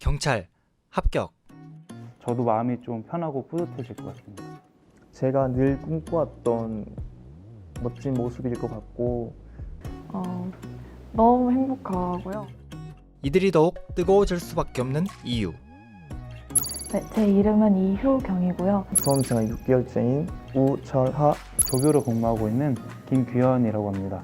경찰 합격. 저도 마음이 좀 편하고 뿌듯해질 것 같습니다. 제가 늘 꿈꿔왔던 멋진 모습일 것 같고 너무 행복하고요. 이들이 더욱 뜨거워질 수밖에 없는 이유. 네, 제 이름은 이효경이고요. 수험생활 6개월째인 우철하, 조교로 근무하고 있는 김규현이라고 합니다.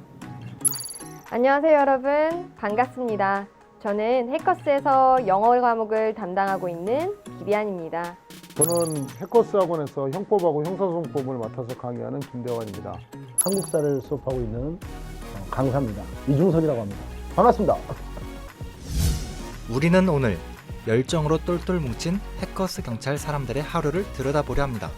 안녕하세요 여러분, 반갑습니다. 저는 해커스에서 영어 과목을 담당하고 있는 김비안입니다. 저는 해커스 학원에서 형법하고 형사소송법을 맡아서 강의하는 김대환입니다. 한국사를 수업하고 있는 강사입니다. 이중석이라고 합니다. 반갑습니다. 우리는 오늘 열정으로 똘똘 뭉친 해커스 경찰 사람들의 하루를 들여다보려 합니다.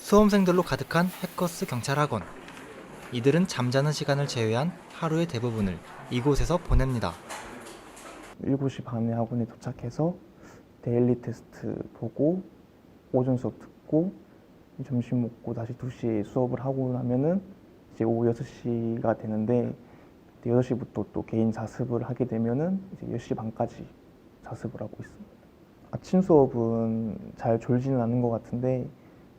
수험생들로 가득한 해커스 경찰 학원. 이들은 잠자는 시간을 제외한 하루의 대부분을 이곳에서 보냅니다. 7시 반에 학원에 도착해서 데일리 테스트 보고 오전 수업 듣고 점심 먹고 다시 2시에 수업을 하고 나면은 이제 오후 6시가 되는데 8시부터 또 개인 자습을 하게 되면은 이제 10시 반까지 자습을 하고 있습니다. 아침 수업은 잘 졸지는 않은 것 같은데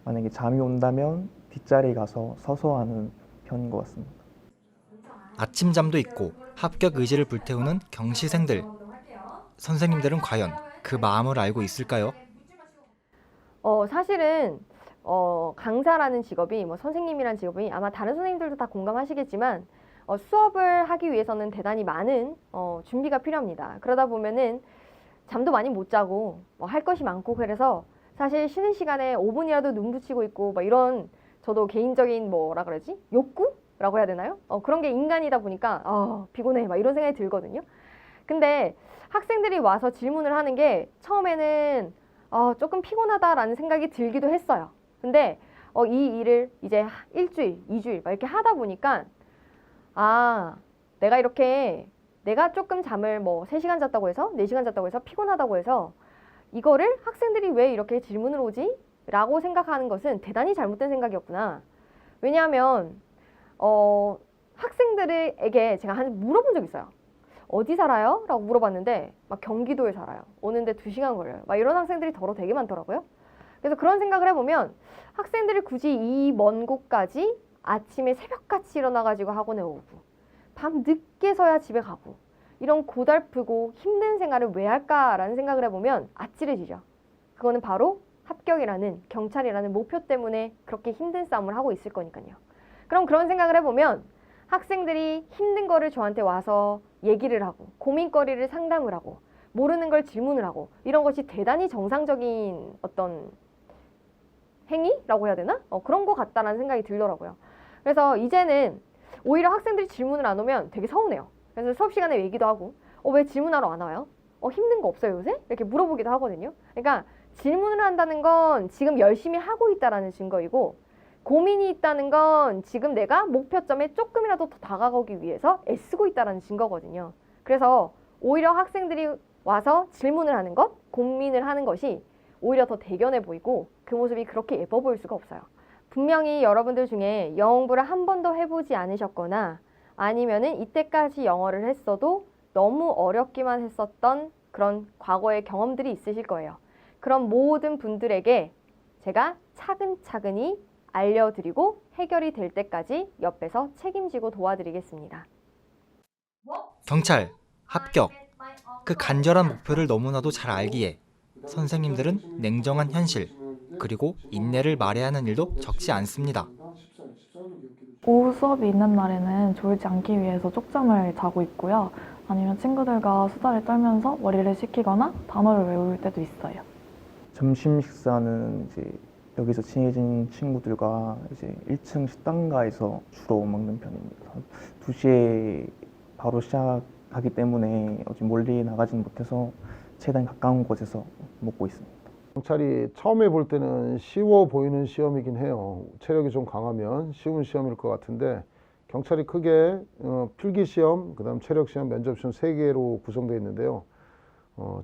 만약에 잠이 온다면 뒷자리에 가서 서서 하는 편인 것 같습니다. 아침잠도 있고 합격 의지를 불태우는 경시생들. 선생님들은 과연 그 마음을 알고 있을까요? 사실은 강사라는 직업이, 선생님이라는 직업이 아마 다른 선생님들도 다 공감하시겠지만 수업을 하기 위해서는 대단히 많은 준비가 필요합니다. 그러다 보면은 잠도 많이 못 자고 할 것이 많고, 그래서 사실 쉬는 시간에 5분이라도 눈 붙이고 있고 이런, 저도 개인적인 욕구라고 해야 되나요? 그런 게 인간이다 보니까 피곤해 이런 생각이 들거든요. 근데 학생들이 와서 질문을 하는 게 처음에는 조금 피곤하다라는 생각이 들기도 했어요. 근데 이 일을 이제 1주일, 2주일 이렇게 하다 보니까 내가 조금 잠을 3시간 잤다고 해서 4시간 잤다고 해서 피곤하다고 해서 이거를 학생들이 왜 이렇게 질문을 오지? 라고 생각하는 것은 대단히 잘못된 생각이었구나. 왜냐하면 학생들에게 제가 물어본 적 있어요. 어디 살아요? 라고 물어봤는데 경기도에 살아요. 오는데 2시간 걸려요. 이런 학생들이 되게 많더라고요. 그래서 그런 생각을 해보면 학생들이 굳이 이 먼 곳까지 아침에 새벽같이 일어나가지고 학원에 오고 밤 늦게서야 집에 가고 이런 고달프고 힘든 생활을 왜 할까라는 생각을 해보면 아찔해지죠. 그거는 바로 합격이라는, 경찰이라는 목표 때문에 그렇게 힘든 싸움을 하고 있을 거니까요. 그럼 그런 생각을 해보면 학생들이 힘든 거를 저한테 와서 얘기를 하고 고민거리를 상담을 하고 모르는 걸 질문을 하고 이런 것이 대단히 정상적인 어떤 행위라고 해야 되나? 그런 것 같다라는 생각이 들더라고요. 그래서 이제는 오히려 학생들이 질문을 안 오면 되게 서운해요. 그래서 수업 시간에 얘기도 하고 왜 질문하러 안 와요? 힘든 거 없어요 요새? 이렇게 물어보기도 하거든요. 그러니까 질문을 한다는 건 지금 열심히 하고 있다라는 증거이고, 고민이 있다는 건 지금 내가 목표점에 조금이라도 더 다가가기 위해서 애쓰고 있다는 증거거든요. 그래서 오히려 학생들이 와서 질문을 하는 것, 고민을 하는 것이 오히려 더 대견해 보이고 그 모습이 그렇게 예뻐 보일 수가 없어요. 분명히 여러분들 중에 영어 공부를 한 번도 해보지 않으셨거나 아니면은 이때까지 영어를 했어도 너무 어렵기만 했었던 그런 과거의 경험들이 있으실 거예요. 그런 모든 분들에게 제가 차근차근히 알려드리고 해결이 될 때까지 옆에서 책임지고 도와드리겠습니다. 경찰 합격. 그 간절한 목표를 너무나도 잘 알기에 선생님들은 냉정한 현실 그리고 인내를 말해야 하는 일도 적지 않습니다. 오후 수업이 있는 날에는 졸지 않기 위해서 쪽잠을 자고 있고요. 아니면 친구들과 수다를 떨면서 머리를 식히거나 단어를 외울 때도 있어요. 점심 식사는 이제 여기서 친해진 친구들과 이제 1층 식당가에서 주로 먹는 편입니다. 2시에 바로 시작하기 때문에 멀리 나가지는 못해서 최대한 가까운 곳에서 먹고 있습니다. 경찰이 처음에 볼 때는 쉬워 보이는 시험이긴 해요. 체력이 좀 강하면 쉬운 시험일 것 같은데 경찰이 크게 필기시험, 그다음 체력시험, 면접시험 3개로 구성되어 있는데요.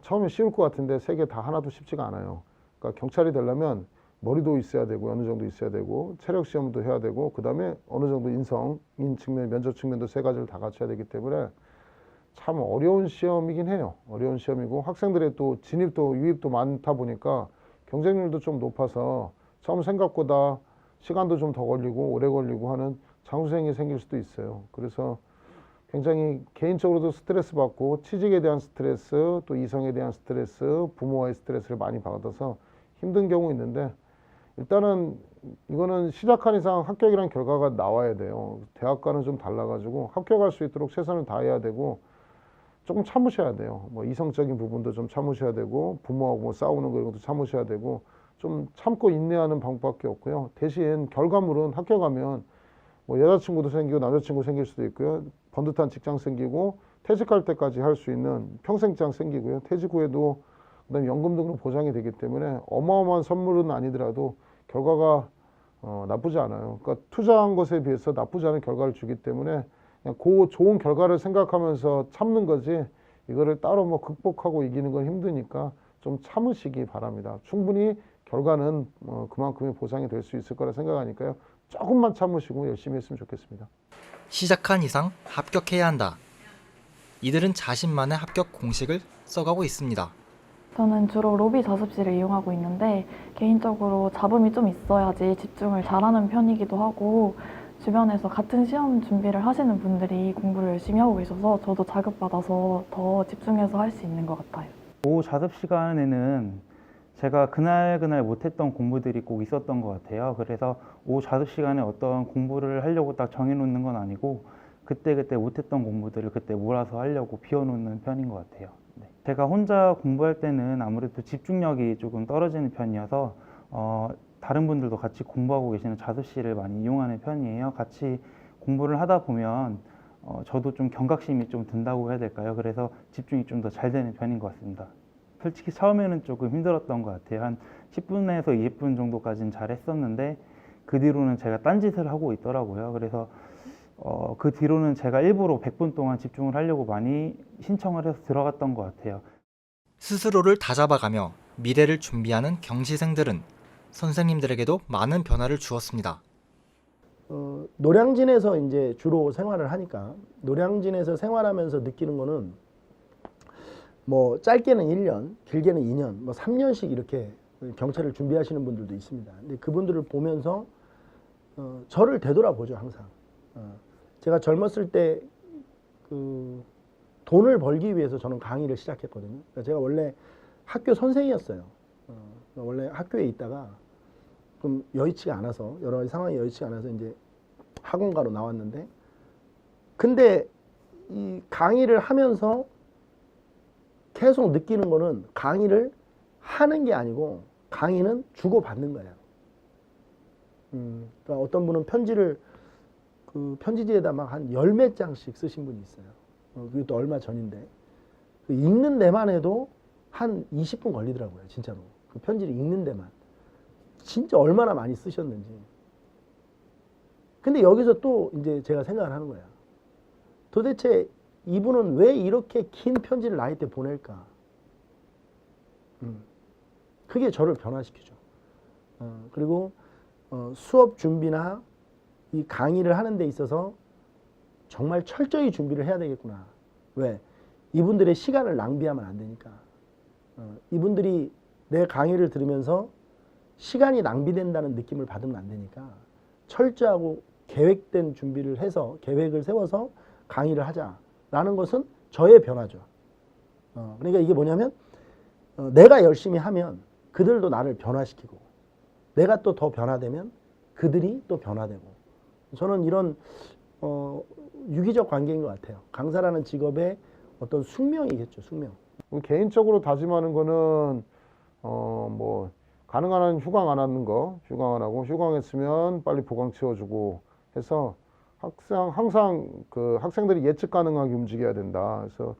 처음에 쉬울 것 같은데 3개 다 하나도 쉽지가 않아요. 그러니까 경찰이 되려면 머리도 있어야 되고 어느 정도 있어야 되고 체력 시험도 해야 되고 그다음에 어느 정도 인성인 측면, 면접 측면도 세 가지를 다 갖춰야 되기 때문에 참 어려운 시험이긴 해요. 어려운 시험이고 학생들의 또 진입도 유입도 많다 보니까 경쟁률도 좀 높아서 처음 생각보다 시간도 좀 더 걸리고 오래 걸리고 하는 장수생이 생길 수도 있어요. 그래서 굉장히 개인적으로도 스트레스 받고 취직에 대한 스트레스, 또 이성에 대한 스트레스, 부모와의 스트레스를 많이 받아서 힘든 경우 있는데 일단은 이거는 시작한 이상 합격이란 결과가 나와야 돼요. 대학과는 좀 달라가지고 합격할 수 있도록 최선을 다해야 되고 조금 참으셔야 돼요. 뭐 이성적인 부분도 좀 참으셔야 되고 부모하고 뭐 싸우는 거 이런 것도 참으셔야 되고 좀 참고 인내하는 방법밖에 없고요. 대신 결과물은 합격하면 뭐 여자친구도 생기고 남자친구 생길 수도 있고요. 번듯한 직장 생기고 퇴직할 때까지 할 수 있는 평생 직장 생기고요. 퇴직 후에도 그다음에 연금 등으로 보장이 되기 때문에 어마어마한 선물은 아니더라도 결과가 나쁘지 않아요. 그러니까 투자한 것에 비해서 나쁘지 않은 결과를 주기 때문에 그냥 그 좋은 결과를 생각하면서 참는 거지 이거를 따로 뭐 극복하고 이기는 건 힘드니까 좀 참으시기 바랍니다. 충분히 결과는 그만큼의 보상이 될 수 있을 거라 생각하니까요. 조금만 참으시고 열심히 했으면 좋겠습니다. 시작한 이상 합격해야 한다. 이들은 자신만의 합격 공식을 써가고 있습니다. 저는 주로 로비 자습실을 이용하고 있는데 개인적으로 잡음이 좀 있어야지 집중을 잘하는 편이기도 하고 주변에서 같은 시험 준비를 하시는 분들이 공부를 열심히 하고 계셔서 저도 자극받아서 더 집중해서 할 수 있는 것 같아요. 오후 자습 시간에는 제가 그날 못했던 공부들이 꼭 있었던 것 같아요. 그래서 오후 자습 시간에 어떤 공부를 하려고 딱 정해놓는 건 아니고 그때 못했던 공부들을 그때 몰아서 하려고 비워놓는 편인 것 같아요. 네. 제가 혼자 공부할 때는 아무래도 집중력이 조금 떨어지는 편이어서 다른 분들도 같이 공부하고 계시는 자습실을 많이 이용하는 편이에요. 같이 공부를 하다 보면 저도 좀 경각심이 좀 든다고 해야 될까요? 그래서 집중이 좀 더 잘 되는 편인 것 같습니다. 솔직히 처음에는 조금 힘들었던 것 같아요. 한 10분에서 20분 정도까지는 잘 했었는데 그 뒤로는 제가 딴짓을 하고 있더라고요. 그래서 그 뒤로는 제가 일부러 100분 동안 집중을 하려고 많이 신청을 해서 들어갔던 것 같아요. 스스로를 다잡아가며 미래를 준비하는 경시생들은 선생님들에게도 많은 변화를 주었습니다. 노량진에서 이제 주로 생활을 하니까 노량진에서 생활하면서 느끼는 거는 뭐 짧게는 1년, 길게는 2년, 뭐 3년씩 이렇게 경찰을 준비하시는 분들도 있습니다. 근데 그분들을 보면서 저를 되돌아보죠, 항상. 제가 젊었을 때 그 돈을 벌기 위해서 저는 강의를 시작했거든요. 그러니까 제가 원래 학교 선생이었어요. 원래 학교에 있다가 좀 여의치가 않아서 여러 가지 상황이 여의치가 않아서 이제 학원가로 나왔는데 근데 이 강의를 하면서 계속 느끼는 거는 강의를 하는 게 아니고 강의는 주고받는 거예요. 그러니까 어떤 분은 편지를 그 편지지에다 막 한 10몇 장씩 쓰신 분이 있어요. 그게 또 얼마 전인데 그 읽는 데만 해도 한 20분 걸리더라고요, 진짜로. 그 편지를 읽는 데만. 진짜 얼마나 많이 쓰셨는지. 근데 여기서 또 이제 제가 생각을 하는 거야. 도대체 이분은 왜 이렇게 긴 편지를 나한테 보낼까? 그게 저를 변화시키죠. 그리고 수업 준비나 이 강의를 하는 데 있어서 정말 철저히 준비를 해야 되겠구나. 왜? 이분들의 시간을 낭비하면 안 되니까. 이분들이 내 강의를 들으면서 시간이 낭비된다는 느낌을 받으면 안 되니까 철저하고 계획된 준비를 해서 계획을 세워서 강의를 하자라는 것은 저의 변화죠. 그러니까 이게 뭐냐면 내가 열심히 하면 그들도 나를 변화시키고 내가 또 더 변화되면 그들이 또 변화되고 저는 이런 유기적 관계인 것 같아요. 강사라는 직업의 어떤 숙명이겠죠. 숙명. 개인적으로 다짐하는 거는 뭐 가능한 한 휴강 안 하는 거, 휴강 안 하고 휴강했으면 빨리 보강 채워주고 해서 항상 그 학생들이 예측 가능하게 움직여야 된다. 그래서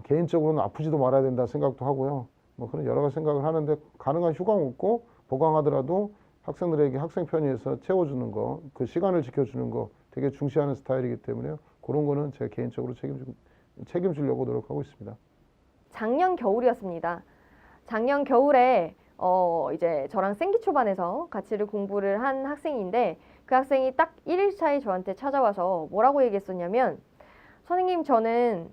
개인적으로는 아프지도 말아야 된다 생각도 하고요. 뭐 그런 여러 가지 생각을 하는데 가능한 휴강 없고 보강하더라도 학생들에게 학생 편의에서 채워주는 거, 그 시간을 지켜주는 거 되게 중시하는 스타일이기 때문에요. 그런 거는 제가 개인적으로 책임지려고 노력하고 있습니다. 작년 겨울이었습니다. 작년 겨울에 이제 저랑 생기초반에서 가치를 공부를 한 학생인데 그 학생이 딱 1일차에 저한테 찾아와서 뭐라고 얘기했었냐면 선생님 저는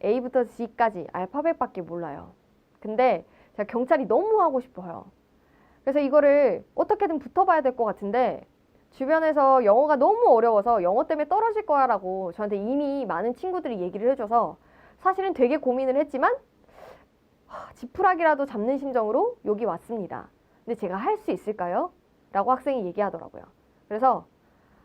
A부터 Z까지 알파벳밖에 몰라요. 근데 제가 경찰이 너무 하고 싶어요. 그래서 이거를 어떻게든 붙어봐야 될 것 같은데 주변에서 영어가 너무 어려워서 영어 때문에 떨어질 거야 라고 저한테 이미 많은 친구들이 얘기를 해줘서 사실은 되게 고민을 했지만 지푸라기라도 잡는 심정으로 여기 왔습니다. 근데 제가 할 수 있을까요? 라고 학생이 얘기하더라고요. 그래서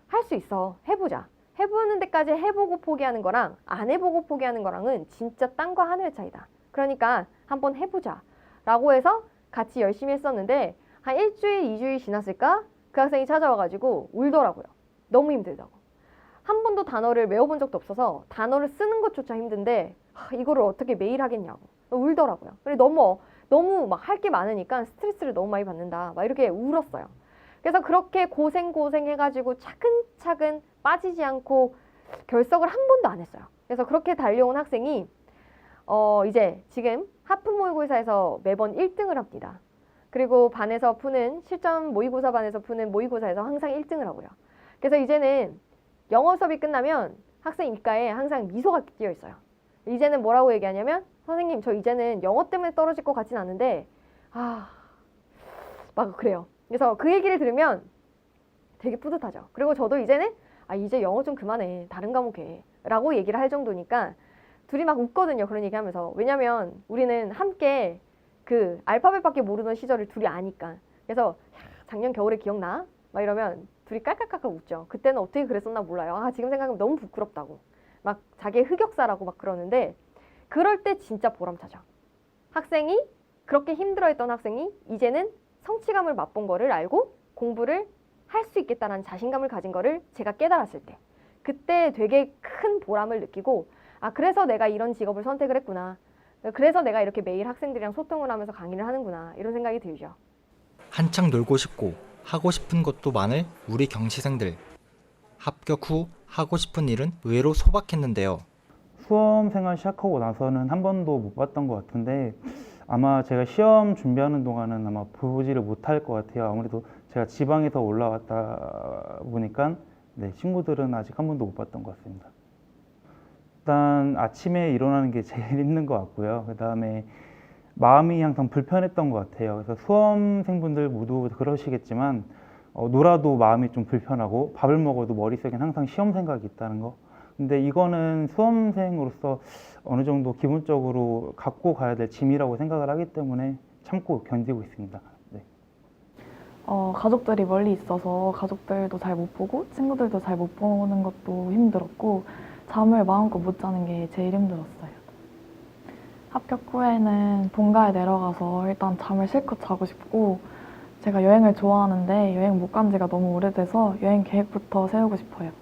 할 수 있어. 해보자. 해보는 데까지 해보고 포기하는 거랑 안 해보고 포기하는 거랑은 진짜 땅과 하늘의 차이다. 그러니까 한번 해보자. 라고 해서 같이 열심히 했었는데 한 일주일, 2주일 지났을까? 그 학생이 찾아와가지고 울더라고요. 너무 힘들다고. 한 번도 단어를 외워본 적도 없어서 단어를 쓰는 것조차 힘든데 이거를 어떻게 매일 하겠냐고 울더라고요. 그리고 너무 막 할 게 많으니까 스트레스를 너무 많이 받는다. 막 이렇게 울었어요. 그래서 그렇게 고생 해가지고 차근차근 빠지지 않고 결석을 한 번도 안 했어요. 그래서 그렇게 달려온 학생이 이제 지금 하프 모의고사에서 매번 1등을 합니다. 그리고 반에서 푸는 실전 모의고사 반에서 푸는 모의고사에서 항상 1등을 하고요. 그래서 이제는 영어 수업이 끝나면 학생 입가에 항상 미소가 띄어 있어요. 이제는 뭐라고 얘기하냐면 선생님 저 이제는 영어 때문에 떨어질 것 같진 않은데 막 그래요. 그래서 그 얘기를 들으면 되게 뿌듯하죠. 그리고 저도 이제는 이제 영어 좀 그만해. 다른 과목에 라고 얘기를 할 정도니까 둘이 막 웃거든요. 그런 얘기하면서. 왜냐면 우리는 함께 그 알파벳밖에 모르던 시절을 둘이 아니까. 그래서 작년 겨울에 기억나? 막 이러면 둘이 깔깔깔깔 웃죠. 그때는 어떻게 그랬었나 몰라요. 지금 생각하면 너무 부끄럽다고. 막 자기의 흑역사라고 막 그러는데 그럴 때 진짜 보람차죠. 학생이 그렇게 힘들어했던 학생이 이제는 성취감을 맛본 거를 알고 공부를 할 수 있겠다라는 자신감을 가진 거를 제가 깨달았을 때 그때 되게 큰 보람을 느끼고 그래서 내가 이런 직업을 선택을 했구나. 그래서 내가 이렇게 매일 학생들이랑 소통을 하면서 강의를 하는구나. 이런 생각이 들죠. 한창 놀고 싶고 하고 싶은 것도 많을 우리 경시생들. 합격 후 하고 싶은 일은 의외로 소박했는데요. 수험 생활 시작하고 나서는 한 번도 못 봤던 것 같은데 아마 제가 시험 준비하는 동안은 아마 보지를 못할 것 같아요. 아무래도 제가 지방에서 올라왔다 보니까 친구들은 아직 한 번도 못 봤던 것 같습니다. 일단 아침에 일어나는 게 제일 힘든 것 같고요. 그 다음에 마음이 항상 불편했던 것 같아요. 그래서 수험생분들 모두 그러시겠지만 놀아도 마음이 좀 불편하고 밥을 먹어도 머릿속엔 항상 시험 생각이 있다는 거. 근데 이거는 수험생으로서 어느 정도 기본적으로 갖고 가야 될 짐이라고 생각을 하기 때문에 참고 견디고 있습니다. 네. 가족들이 멀리 있어서 가족들도 잘 못 보고 친구들도 잘 못 보는 것도 힘들었고 잠을 마음껏 못 자는 게 제일 힘들었어요. 합격 후에는 본가에 내려가서 일단 잠을 실컷 자고 싶고 제가 여행을 좋아하는데 여행 못 간 지가 너무 오래돼서 여행 계획부터 세우고 싶어요.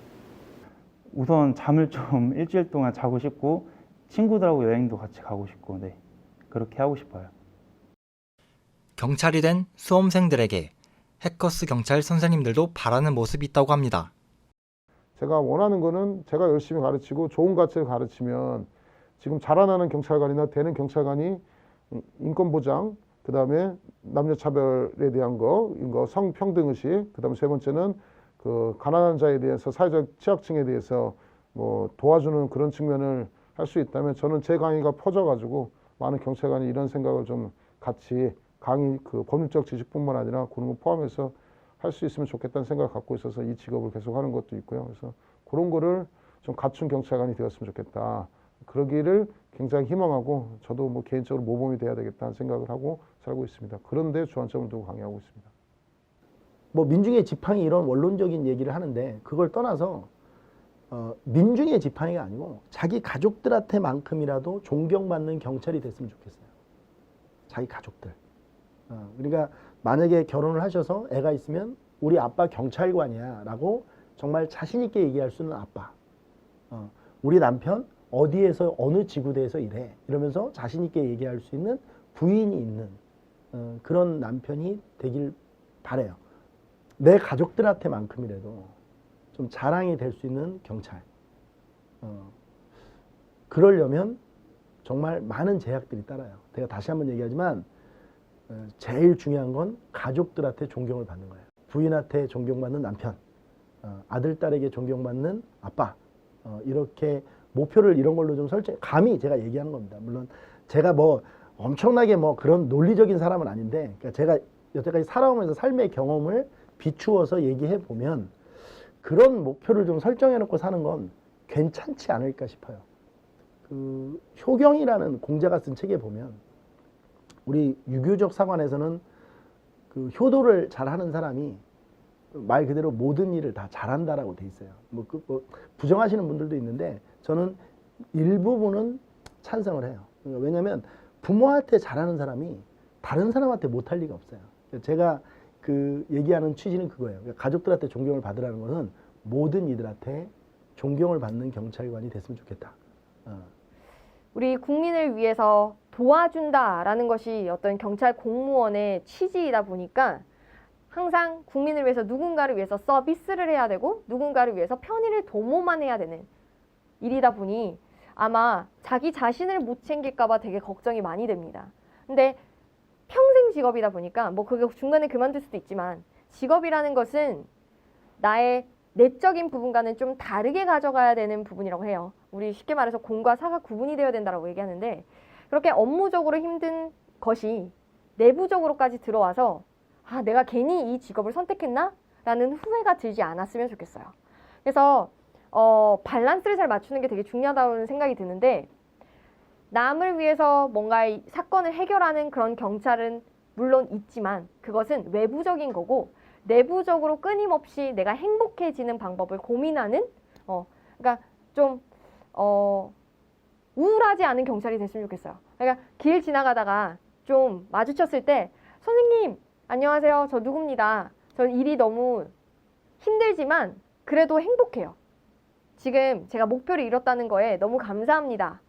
우선 잠을 좀 일주일 동안 자고 싶고 친구들하고 여행도 같이 가고 싶고 그렇게 하고 싶어요. 경찰이 된 수험생들에게 해커스 경찰 선생님들도 바라는 모습이 있다고 합니다. 제가 원하는 거는 제가 열심히 가르치고 좋은 가치를 가르치면 지금 자라나는 경찰관이나 되는 경찰관이 인권보장, 그 다음에 남녀차별에 대한 이거 성평등의식, 그 다음에 세 번째는 그 가난한 자에 대해서 사회적 취약층에 대해서 뭐 도와주는 그런 측면을 할 수 있다면 저는 제 강의가 퍼져가지고 많은 경찰관이 이런 생각을 좀 같이 강의 그 법률적 지식뿐만 아니라 그런 거 포함해서 할 수 있으면 좋겠다는 생각을 갖고 있어서 이 직업을 계속하는 것도 있고요. 그래서 그런 거를 좀 갖춘 경찰관이 되었으면 좋겠다. 그러기를 굉장히 희망하고 저도 뭐 개인적으로 모범이 돼야 되겠다는 생각을 하고 살고 있습니다. 그런데 주안점을 두고 강의하고 있습니다. 뭐 민중의 지팡이 이런 원론적인 얘기를 하는데 그걸 떠나서 민중의 지팡이가 아니고 자기 가족들한테만큼이라도 존경받는 경찰이 됐으면 좋겠어요. 자기 가족들. 그러니까 만약에 결혼을 하셔서 애가 있으면 우리 아빠 경찰관이야 라고 정말 자신 있게 얘기할 수 있는 아빠. 우리 남편 어디에서 어느 지구대에서 일해 이러면서 자신 있게 얘기할 수 있는 부인이 있는 그런 남편이 되길 바라요. 내 가족들한테만큼이라도 좀 자랑이 될 수 있는 경찰. 그러려면 정말 많은 제약들이 따라요. 제가 다시 한번 얘기하지만 제일 중요한 건 가족들한테 존경을 받는 거예요. 부인한테 존경받는 남편, 아들, 딸에게 존경받는 아빠, 이렇게 목표를 이런 걸로 좀 설정, 감히 제가 얘기하는 겁니다. 물론 제가 뭐 엄청나게 뭐 그런 논리적인 사람은 아닌데, 그러니까 제가 여태까지 살아오면서 삶의 경험을 비추어서 얘기해 보면 그런 목표를 좀 설정해 놓고 사는 건 괜찮지 않을까 싶어요. 그 효경이라는 공자가 쓴 책에 보면 우리 유교적 사관에서는 그 효도를 잘하는 사람이 말 그대로 모든 일을 다 잘한다라고 돼 있어요. 뭐 부정하시는 분들도 있는데 저는 일부분은 찬성을 해요. 그러니까 왜냐하면 부모한테 잘하는 사람이 다른 사람한테 못할 리가 없어요. 제가 그 얘기하는 취지는 그거예요. 그러니까 가족들한테 존경을 받으라는 것은 모든 이들한테 존경을 받는 경찰관이 됐으면 좋겠다. 우리 국민을 위해서 도와준다라는 것이 어떤 경찰 공무원의 취지이다 보니까 항상 국민을 위해서 누군가를 위해서 서비스를 해야 되고 누군가를 위해서 편의를 도모만 해야 되는 일이다 보니 아마 자기 자신을 못 챙길까 봐 되게 걱정이 많이 됩니다. 근데 평생 직업이다 보니까 뭐 그게 중간에 그만둘 수도 있지만 직업이라는 것은 나의 내적인 부분과는 좀 다르게 가져가야 되는 부분이라고 해요. 우리 쉽게 말해서 공과 사가 구분이 되어야 된다고 얘기하는데 그렇게 업무적으로 힘든 것이 내부적으로까지 들어와서 아, 내가 괜히 이 직업을 선택했나? 라는 후회가 들지 않았으면 좋겠어요. 그래서 밸런스를 잘 맞추는 게 되게 중요하다는 생각이 드는데 남을 위해서 뭔가 사건을 해결하는 그런 경찰은 물론 있지만 그것은 외부적인 거고 내부적으로 끊임없이 내가 행복해지는 방법을 고민하는 그러니까 좀 우울하지 않은 경찰이 됐으면 좋겠어요. 그러니까 길 지나가다가 좀 마주쳤을 때 선생님 안녕하세요. 저 누굽니다. 저 일이 너무 힘들지만 그래도 행복해요. 지금 제가 목표를 이뤘다는 거에 너무 감사합니다.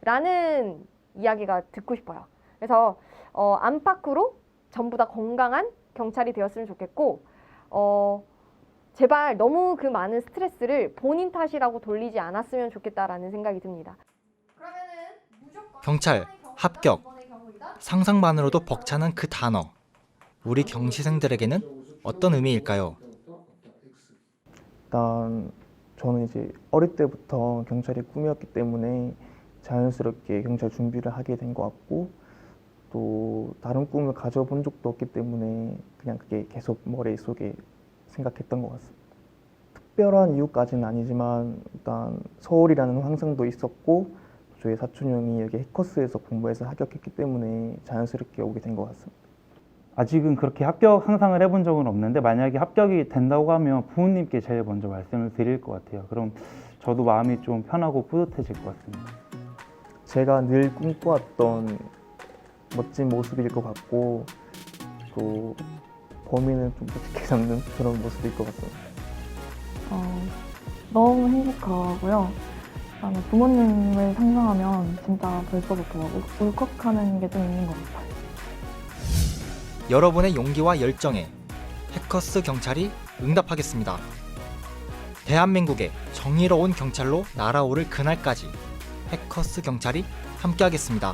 라는 이야기가 듣고 싶어요. 그래서 안팎으로 전부 다 건강한 경찰이 되었으면 좋겠고 제발 너무 그 많은 스트레스를 본인 탓이라고 돌리지 않았으면 좋겠다라는 생각이 듭니다. 경찰, 합격, 상상만으로도 벅차는 그 단어. 우리 경시생들에게는 어떤 의미일까요? 일단 저는 이제 어릴 때부터 경찰이 꿈이었기 때문에 자연스럽게 경찰 준비를 하게 된 것 같고 또 다른 꿈을 가져본 적도 없기 때문에 그냥 그게 계속 머릿속에 생각했던 것 같습니다. 특별한 이유까지는 아니지만 일단 서울이라는 환상도 있었고 저희 사촌 형이 여기 해커스에서 공부해서 합격했기 때문에 자연스럽게 오게 된 것 같습니다. 아직은 그렇게 합격 상상을 해본 적은 없는데 만약에 합격이 된다고 하면 부모님께 제일 먼저 말씀을 드릴 것 같아요. 그럼 저도 마음이 좀 편하고 뿌듯해질 것 같습니다. 제가 늘 꿈꿔왔던 멋진 모습일 것 같고 또 범인은 좀 어떻게 잡는 그런 모습일 것 같습니다. 너무 행복하고요. 그다음에 부모님을 상상하면 진짜 벌써부터 울컥하는 게 좀 있는 것 같아요. 여러분의 용기와 열정에 해커스 경찰이 응답하겠습니다. 대한민국의 정의로운 경찰로 날아오를 그날까지 해커스 경찰이 함께하겠습니다.